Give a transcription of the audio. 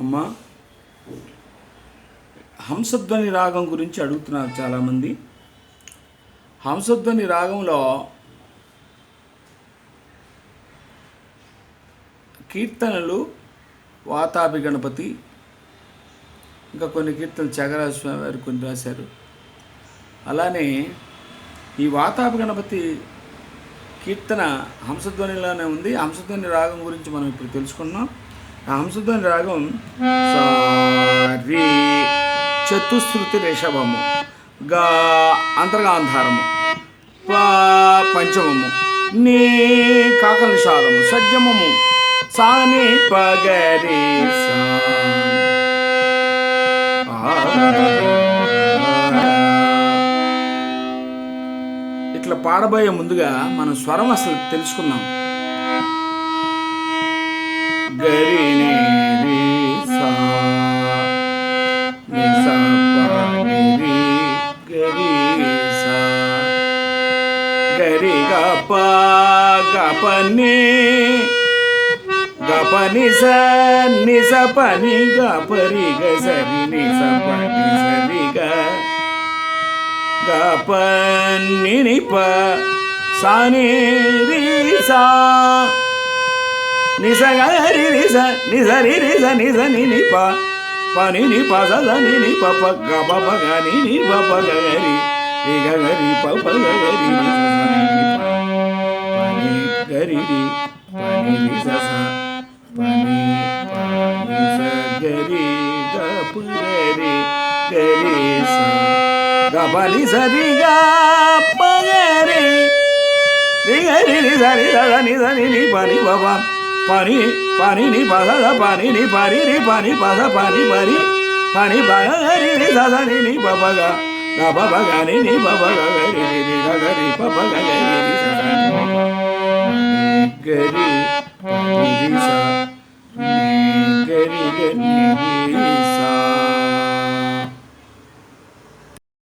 అమ్మా, హంసధ్వని రాగం గురించి అడుగుతున్నారు చాలామంది. హంసధ్వని రాగంలో కీర్తనలు వాతాపి గణపతి, ఇంకా కొన్ని కీర్తనలు త్యాగరాజ స్వామి వారు కొన్ని రాశారు. అలానే ఈ వాతాపి గణపతి కీర్తన హంసధ్వనిలోనే ఉంది. హంసధ్వని రాగం గురించి మనం ఇప్పుడు తెలుసుకున్నాం. ఆ హంసధ్వని రాగం సారీ చతుశ్రుతి రిషభము, గా అంతర్గాంధారము, పంచమము, నీ కాకల నిషాదము, సజ్జమము, సాని పగరి ఇట్లా పాడబోయే ముందుగా మనం స్వరం అసలు తెలుసుకుందాం. గరి నీ సా ని సా ప ని గరి సా గరి గ ప గ ప ని గ ప ని స ప ని గ ప రి గ స రి ని స ప ని స రి గ గ ప ని ని ప సా ని రి సా ని స గ రి రి స ని స రి రి స ని స ని ని ప ప ని ని ప స స ని ని ప ప గ ప ప గ ని ని ప ప గ గ రి రి గ గ రి ప ప గ గ రి రి స స ని ని ప ప ని గ రి రి ప ని రి స స ప ని స గ రి గ ప గ రి గ రి స గ ప ని స రి గ ప గ రి రి గ రి రి స రి స ని స ని ని ప ని ప ప పని పని ని ప స పని ని పరి రి పని ప స పని పరి పని ప గ రి రి స స ని ని ప ప గ గ ప ప గ ని ని ప ప గ గ రి రి రి గ గ రి ప ప గ గ రి రి స స ని గ రి ప ని రి స ని గ రి గ ని రి